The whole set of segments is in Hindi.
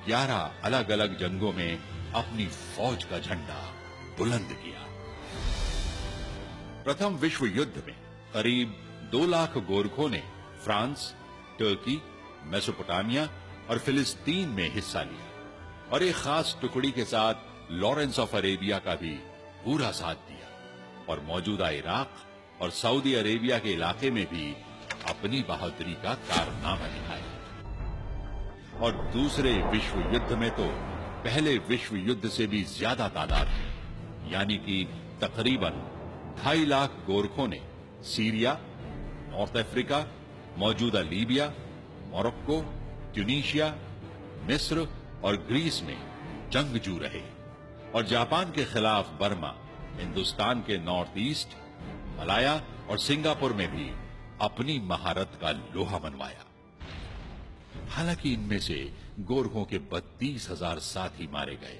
11 अलग अलग जंगों में अपनी फौज का झंडा बुलंद किया। प्रथम विश्व युद्ध में करीब 2 लाख गोरखों ने फ्रांस, टर्की, मेसोपोटामिया और फिलिस्तीन में हिस्सा लिया और एक खास टुकड़ी के साथ लॉरेंस ऑफ अरेबिया का भी पूरा साथ दिया और मौजूदा इराक और सऊदी अरेबिया के इलाके में भी अपनी बहादुरी का कारनामा दिखाया। और दूसरे विश्व युद्ध में तो पहले विश्व युद्ध से भी ज्यादा तादाद में, यानी कि तकरीबन 2.5 लाख गोरखों ने सीरिया, नॉर्थ अफ्रीका, मौजूदा लीबिया, मोरक्को, ट्यूनीशिया, मिस्र और ग्रीस में जंगजू रहे और जापान के खिलाफ बर्मा, हिंदुस्तान के नॉर्थ ईस्ट, मलाया और सिंगापुर में भी अपनी महारत का लोहा मनवाया। हालांकि इनमें से गोरखों के 32,000 साथी मारे गए,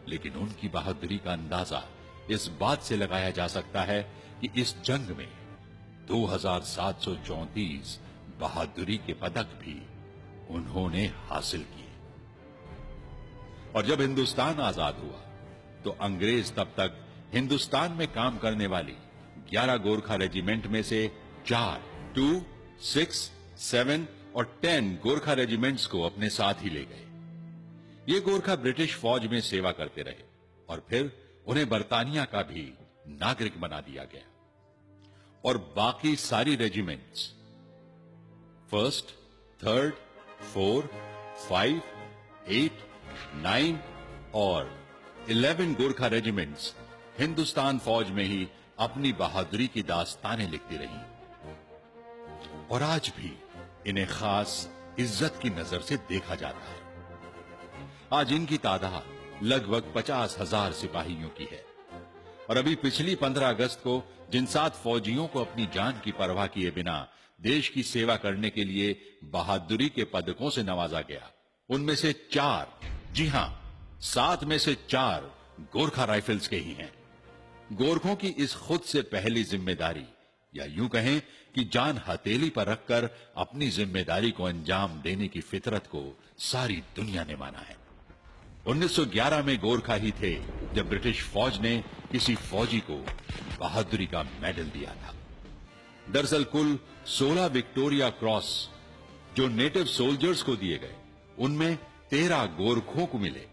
लेकिन उनकी बहादुरी का अंदाजा इस बात से लगाया जा सकता है कि इस जंग में 2,734 बहादुरी के पदक भी उन्होंने हासिल किए। और जब हिंदुस्तान आजाद हुआ तो अंग्रेज तब तक हिंदुस्तान में काम करने वाली 11 गोरखा रेजिमेंट में से 4, 2, 6, 7 और 10 गोरखा रेजिमेंट्स को अपने साथ ही ले गए। ये गोरखा ब्रिटिश फौज में सेवा करते रहे और फिर उन्हें बर्तानिया का भी नागरिक बना दिया गया। और बाकी सारी रेजिमेंट्स 1st, 3rd, 4, 5, 8, 9 और 11 गोरखा रेजिमेंट्स हिंदुस्तान फौज में ही अपनी बहादुरी की दास्तानें लिखती रही और आज भी इन्हें खास इज्जत की नजर से देखा जाता है। आज इनकी तादाद लगभग 50,000 सिपाहियों की है और अभी पिछली 15 अगस्त को जिन 7 फौजियों को अपनी जान की परवाह किए बिना देश की सेवा करने के लिए बहादुरी के पदकों से नवाजा गया, उनमें से 4, जी हां 7 में से 4 गोरखा राइफल्स के ही हैं। गोरखों की इस खुद से पहली जिम्मेदारी, या यूं कहें कि जान हथेली पर रखकर अपनी जिम्मेदारी को अंजाम देने की फितरत को सारी दुनिया ने माना है। 1911 में गोरखा ही थे जब ब्रिटिश फौज ने किसी फौजी को बहादुरी का मेडल दिया था। दरअसल कुल 16 विक्टोरिया क्रॉस जो नेटिव सोल्जर्स को दिए गए, उनमें 13 गोरखों को मिले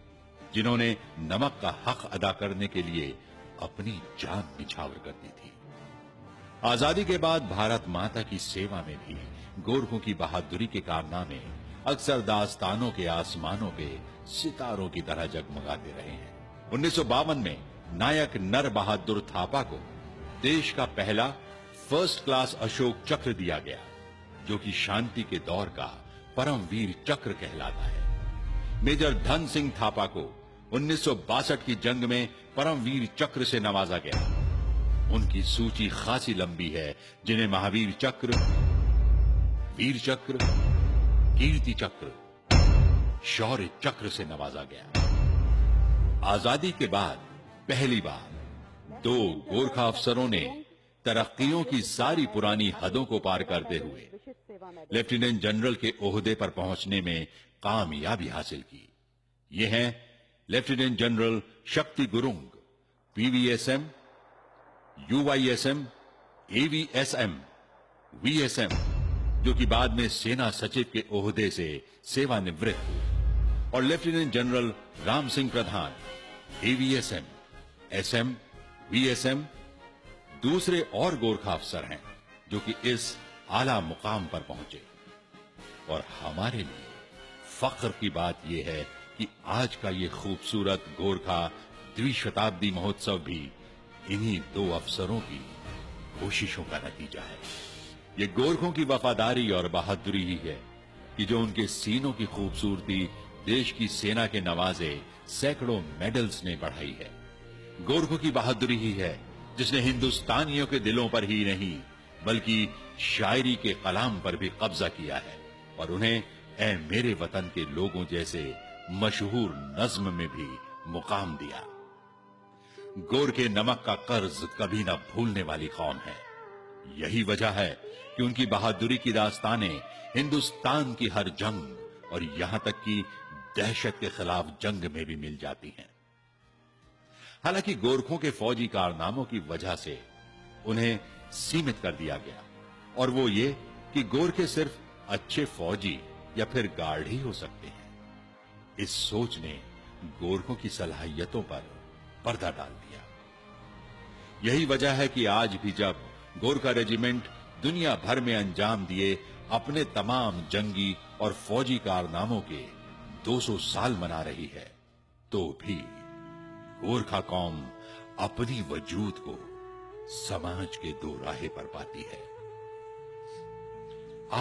जिन्होंने नमक का हक अदा करने के लिए अपनी जान निछावर कर दी थी। आजादी के बाद भारत माता की सेवा में भी गोरखों की बहादुरी के कारनामे अक्सर दास्तानों के आसमानों पे सितारों की तरह जगमगाते रहे हैं। 1952 में नायक नर बहादुर थापा को देश का पहला फर्स्ट क्लास अशोक चक्र दिया गया, जो कि शांति के दौर का परमवीर चक्र कहलाता है। मेजर धन सिंह थापा को 1962 की जंग में परमवीर चक्र से नवाजा गया। उनकी सूची खासी लंबी है, जिन्हें महावीर चक्र, वीर चक्र, कीर्ति चक्र, शौर्य चक्र से नवाजा गया। आजादी के बाद पहली बार 2 गोरखा अफसरों ने तरक्कियों की सारी पुरानी हदों को पार करते हुए लेफ्टिनेंट जनरल के ओहदे पर पहुंचने में कामयाबी हासिल की। ये हैं लेफ्टिनेंट जनरल शक्ति गुरुंग, पीवीएसएम, यूवाईएसएम, एवीएसएम, वीएसएम, जो कि बाद में सेना सचिव के ओहदे से सेवानिवृत्त हुए, और लेफ्टिनेंट जनरल राम सिंह प्रधान, एवीएसएम, एसएम, वीएसएम, दूसरे और गोरखा अफसर हैं जो कि इस आला मुकाम पर पहुंचे। और हमारे लिए फख्र की बात यह है कि आज का ये खूबसूरत गोरखा द्विशताब्दी महोत्सव भी इन्हीं 2 अफसरों की कोशिशों का नतीजा है। ये गोरखों की वफादारी और बहादुरी ही है कि जो उनके सीनों की खूबसूरती देश की सेना के नवाजे सैकड़ों मेडल्स ने बढ़ाई है। गोरखों की बहादुरी ही है जिसने हिंदुस्तानियों के दिलों पर ही नहीं बल्कि शायरी के कलाम पर भी कब्जा किया है और उन्हें ऐ मेरे वतन के लोगों जैसे मशहूर नज्म में भी मुकाम दिया। गोरखे नमक का कर्ज कभी न भूलने वाली कौम है। यही वजह है कि उनकी बहादुरी की दास्तानें हिंदुस्तान की हर जंग और यहां तक कि दहशत के खिलाफ जंग में भी मिल जाती हैं। हालांकि गोरखों के फौजी कारनामों की वजह से उन्हें सीमित कर दिया गया, और वो ये कि गोरखे सिर्फ अच्छे फौजी या फिर गार्ड ही हो सकते हैं। इस सोच ने गोरखों की सलाहियतों पर पर्दा डाल दिया। यही वजह है कि आज भी जब गोरखा रेजिमेंट दुनिया भर में अंजाम दिए अपने तमाम जंगी और फौजी कारनामों के 200 साल मना रही है, तो भी गोरखा कौम अपनी वजूद को समाज के दो राहे पर पाती है।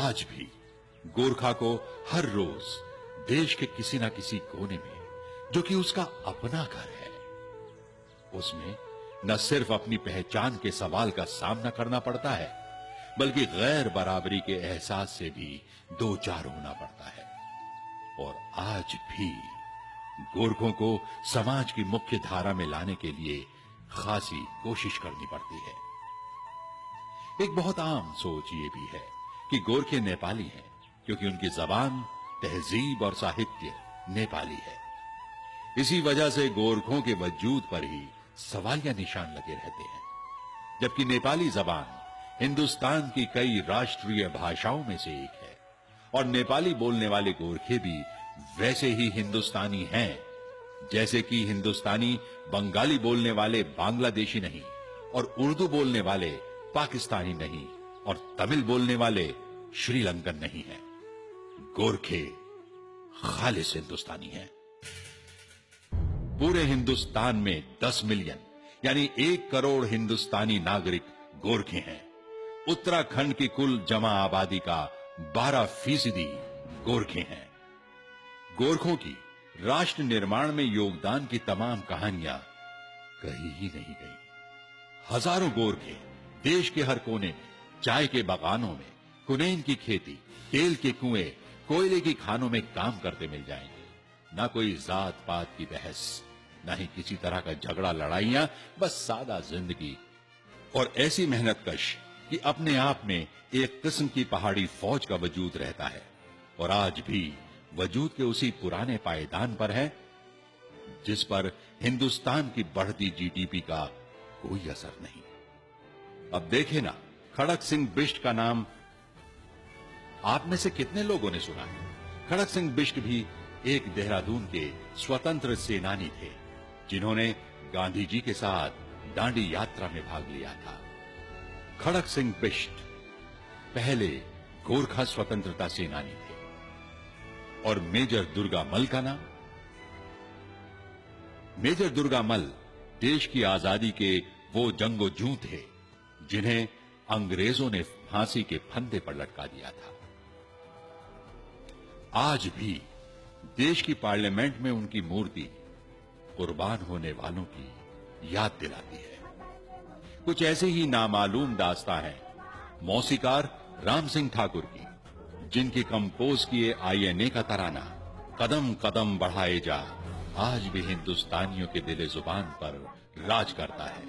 आज भी गोरखा को हर रोज देश के किसी न किसी कोने में, जो कि उसका अपना घर है, उसमें न सिर्फ अपनी पहचान के सवाल का सामना करना पड़ता है, बल्कि गैर बराबरी के एहसास से भी दो चार होना पड़ता है। और आज भी गोरखों को समाज की मुख्य धारा में लाने के लिए खासी कोशिश करनी पड़ती है। एक बहुत आम सोच ये भी है कि गोरखे नेपाली हैं क्योंकि उनकी जबान, तहजीब और साहित्य नेपाली है। इसी वजह से गोरखों के वजूद पर ही सवालिया निशान लगे रहते हैं, जबकि नेपाली जबान हिंदुस्तान की कई राष्ट्रीय भाषाओं में से एक है, और नेपाली बोलने वाले गोरखे भी वैसे ही हिंदुस्तानी हैं जैसे कि हिंदुस्तानी बंगाली बोलने वाले बांग्लादेशी नहीं, और उर्दू बोलने वाले पाकिस्तानी नहीं, और तमिल बोलने वाले श्रीलंकन नहीं हैं। गोरखे खालिस हिंदुस्तानी हैं। पूरे हिंदुस्तान में 10 मिलियन यानी 1 करोड़ हिंदुस्तानी नागरिक गोरखे हैं। उत्तराखंड की कुल जमा आबादी का 12% गोरखे हैं। गोरखों की राष्ट्र निर्माण में योगदान की तमाम कहानियां कही ही नहीं गई। हजारों गोरखे देश के हर कोने में, चाय के बागानों में, कुनैन की खेती, तेल के कुएं, कोयले की खानों में काम करते मिल जाएंगे। ना कोई जात पात की बहस, ना ही किसी तरह का झगड़ा लड़ाइयां, बस सादा जिंदगी और ऐसी मेहनतकश कि अपने आप में एक किस्म की पहाड़ी फौज का वजूद रहता है, और आज भी वजूद के उसी पुराने पायदान पर है जिस पर हिंदुस्तान की बढ़ती जीडीपी का कोई असर नहीं। अब देखे ना, खड़क सिंह बिष्ट का नाम आप में से कितने लोगों ने सुना है? खड़क सिंह बिष्ट भी एक देहरादून के स्वतंत्र सेनानी थे जिन्होंने गांधी जी के साथ दांडी यात्रा में भाग लिया था। खड़क सिंह बिष्ट पहले गोरखा स्वतंत्रता सेनानी थे। और मेजर दुर्गामल का नाम? मेजर दुर्गामल देश की आजादी के वो जंगोजू थे जिन्हें अंग्रेजों ने फांसी के फंदे पर लटका दिया था। आज भी देश की पार्लियामेंट में उनकी मूर्ति कुर्बान होने वालों की याद दिलाती है। कुछ ऐसे ही नामालूम दास्तां हैं मौसीकार राम सिंह ठाकुर की, जिनकी कंपोज किए आईएनए का तराना कदम कदम बढ़ाए जा आज भी हिंदुस्तानियों के दिले जुबान पर राज करता है।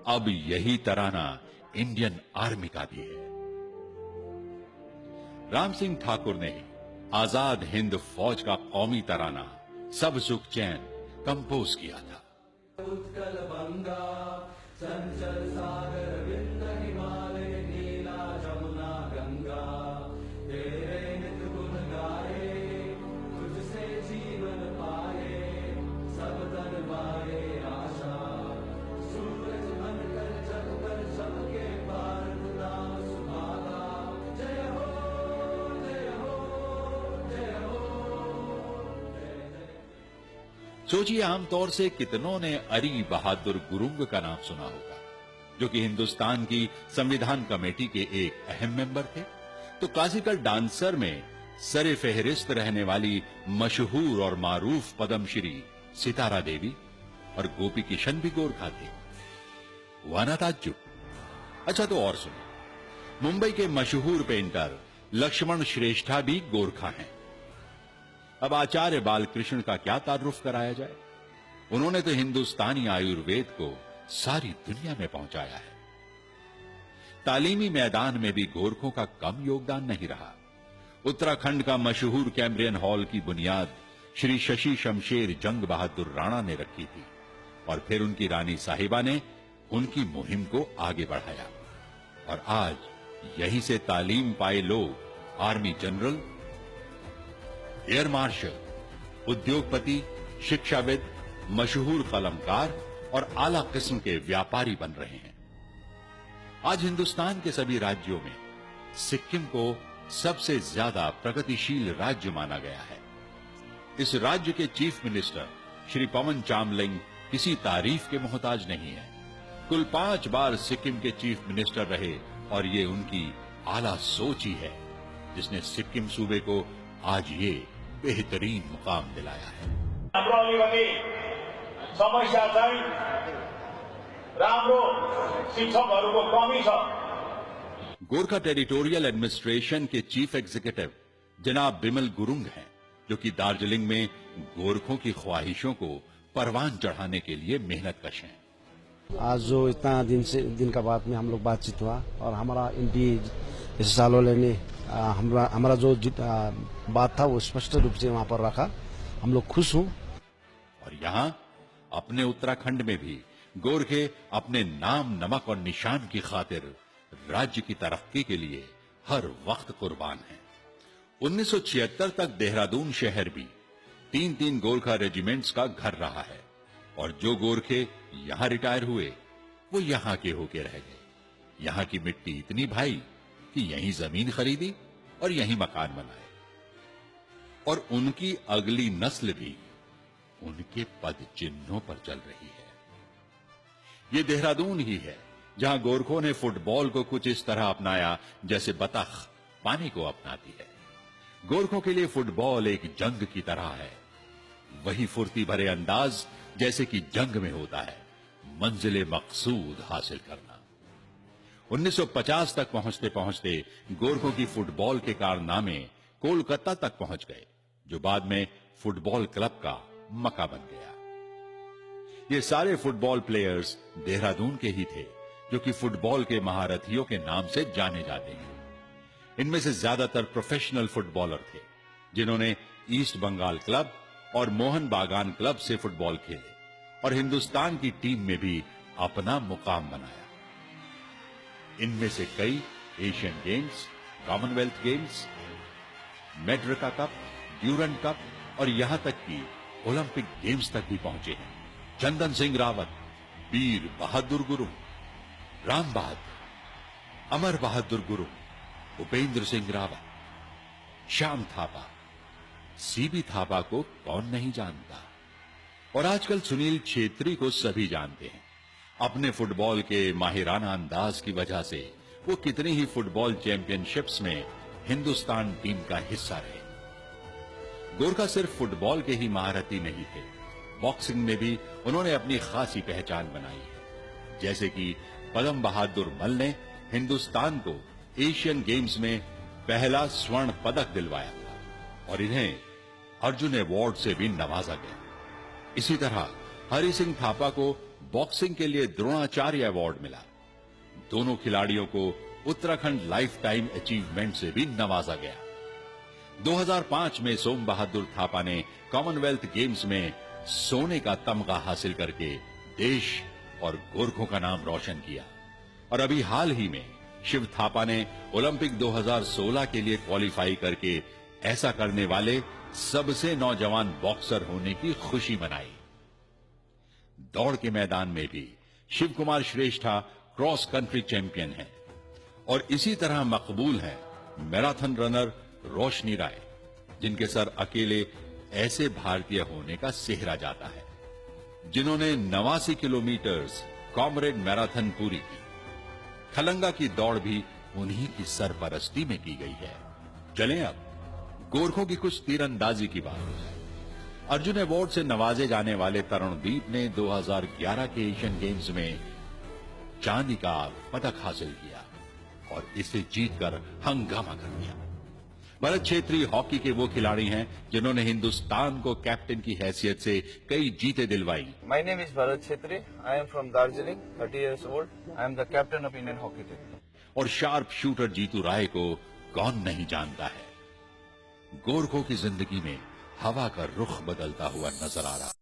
अब यही तराना इंडियन आर्मी का भी है। राम सिंह ठाकुर ने आजाद हिंद फौज का कौमी तराना सब सुख चैन कंपोज किया था। उत्कल बंगा चंचल सागर विंद हिमालय नीला जमुना गंगा, तेरे नित गुण गाए तुझसे जीवन पाए, सब तन पाए आशा सूरज मन कर जग पर सबके भारत नाम सुभागा। जय हो जय हो जय हो जय जय। सोचिए, आमतौर से कितनों ने अरी बहादुर गुरुंग का नाम सुना होगा, जो कि हिंदुस्तान की संविधान कमेटी के एक अहम मेंबर थे। तो क्लासिकल डांसर में सरे फहरिस्त रहने वाली मशहूर और मारूफ पद्मश्री सितारा देवी और गोपी किशन भी गोरखा थे। हुआ ना ताज्जुब? अच्छा, तो और सुनो, मुंबई के मशहूर पेंटर लक्ष्मण श्रेष्ठा भी गोरखा हैं। अब आचार्य बालकृष्ण का क्या तारुफ कराया जाए? उन्होंने तो हिंदुस्तानी आयुर्वेद को सारी दुनिया में पहुंचाया है। तालीमी मैदान में भी गोरखों का कम योगदान नहीं रहा। उत्तराखंड का मशहूर कैम्ब्रियन हॉल की बुनियाद श्री शशि शमशेर जंग बहादुर राणा ने रखी थी और फिर उनकी रानी साहिबा ने उनकी मुहिम को आगे बढ़ाया और आज यहीं से तालीम पाए लोग आर्मी जनरल, एयर मार्शल, उद्योगपति, शिक्षाविद, मशहूर कलमकार और आला किस्म के व्यापारी बन रहे हैं। आज हिंदुस्तान के सभी राज्यों में सिक्किम को सबसे ज्यादा प्रगतिशील राज्य माना गया है। इस राज्य के चीफ मिनिस्टर श्री पवन चामलिंग किसी तारीफ के मोहताज नहीं है। कुल 5 बार सिक्किम के चीफ मिनिस्टर रहे और ये उनकी आला सोच ही है जिसने सिक्किम सूबे को आज ये बेहतरीन मुकाम दिलाया है। समस्या चाहिँ राम्रो शिक्षकहरूको कमी छ। गोरखा टेरिटोरियल एडमिनिस्ट्रेशन के चीफ एग्जीक्यूटिव जनाब बिमल गुरुंग हैं, जो कि दार्जिलिंग में गोरखों की ख्वाहिशों को परवान चढ़ाने के लिए मेहनतकश हैं। आज जो इतना दिन का बाद में हम लोग बातचीत हुआ और हमारा एमपी सालोले ने हमारा जो बात था वो स्पष्ट रूप से वहां पर रखा। हम लोग खुश हूं। और यहाँ अपने उत्तराखंड में भी गोरखे अपने नाम, नमक और निशान की खातिर राज्य की तरक्की के लिए हर वक्त कुर्बान हैं। 1976 तक देहरादून शहर भी 3-3 गोरखा रेजिमेंट्स का घर रहा है और जो गोरखे यहां रिटायर हुए वो यहां के होके रह गए। यहां की मिट्टी इतनी भाई कि यहीं जमीन खरीदी और यहीं मकान बनाए और उनकी अगली नस्ल भी उनके पद चिन्हों पर चल रही है। ये देहरादून ही है जहां गोरखों ने फुटबॉल को कुछ इस तरह अपनाया जैसे बतख पानी को अपनाती है। गोरखों के लिए फुटबॉल एक जंग की तरह है, वही फुर्ती भरे अंदाज जैसे कि जंग में होता है, मंजिले मकसूद हासिल करना। 1950 तक पहुंचते पहुंचते गोरखों की फुटबॉल के कारनामे कोलकाता तक पहुंच गए, जो बाद में फुटबॉल क्लब का मक्का बन गया। ये सारे फुटबॉल प्लेयर्स देहरादून के ही थे, जो कि फुटबॉल के महारथियों के नाम से जाने जाते हैं। इनमें से ज्यादातर प्रोफेशनल फुटबॉलर थे, जिन्होंने ईस्ट बंगाल क्लब और मोहन बागान क्लब से फुटबॉल खेले और हिंदुस्तान की टीम में भी अपना मुकाम बनाया। इनमें से कई Asian Games, Commonwealth Games, Merdeka cup, Durand cup और यहां तक कि ओलंपिक गेम्स तक भी पहुंचे हैं। चंदन सिंह रावत, वीर बहादुर गुरुंग, राम बहादुर, अमर बहादुर गुरुंग, उपेंद्र सिंह रावत, श्याम थापा, सीबी थापा को कौन नहीं जानता। और आजकल सुनील छेत्री को सभी जानते हैं। अपने फुटबॉल के माहिराना अंदाज की वजह से वो कितनी ही फुटबॉल चैंपियनशिप्स में हिंदुस्तान टीम का हिस्सा रहे। गोरखा सिर्फ फुटबॉल के ही महारथी नहीं थे, बॉक्सिंग में भी उन्होंने अपनी खासी पहचान बनाई है। जैसे कि पदम बहादुर मल ने हिंदुस्तान को एशियन गेम्स में पहला स्वर्ण पदक दिलवाया था और इन्हें अर्जुन अवार्ड से भी नवाजा गया। इसी तरह हरि सिंह थापा को बॉक्सिंग के लिए द्रोणाचार्य अवार्ड मिला। दोनों खिलाड़ियों को उत्तराखंड लाइफ टाइम अचीवमेंट से भी नवाजा गया। 2005 में सोम बहादुर थापा ने कॉमनवेल्थ गेम्स में सोने का तमगा हासिल करके देश और गोरखों का नाम रोशन किया। और अभी हाल ही में शिव थापा ने ओलंपिक 2016 के लिए क्वालिफाई करके ऐसा करने वाले सबसे नौजवान बॉक्सर होने की खुशी मनाई। दौड़ के मैदान में भी शिव कुमार श्रेष्ठा क्रॉस कंट्री चैंपियन हैं और इसी तरह मकबूल हैं मैराथन रनर रोशनी राय, जिनके सर अकेले ऐसे भारतीय होने का सेहरा जाता है जिन्होंने 89 किलोमीटर कॉमरेड मैराथन पूरी की। खलंगा की दौड़ भी उन्हीं की सरपरस्ती में की गई है। चलें अब गोरखों की कुछ तीरंदाजी की बात। अर्जुन अवार्ड से नवाजे जाने वाले तरुणदीप ने 2011 के एशियन गेम्स में चांदी का पदक हासिल किया और इसे जीतकर हंगामा कर दिया। भरत छेत्री हॉकी के वो खिलाड़ी हैं जिन्होंने हिंदुस्तान को कैप्टन की हैसियत से कई जीतें दिलवाई। My name is Bharat Chhetri. I am from Darjeeling, 30 years old. I am the captain of Indian hockey team. और शार्प शूटर जीतू राय को कौन नहीं जानता है। गोरखों की जिंदगी में हवा का रुख बदलता हुआ नजर आ रहा।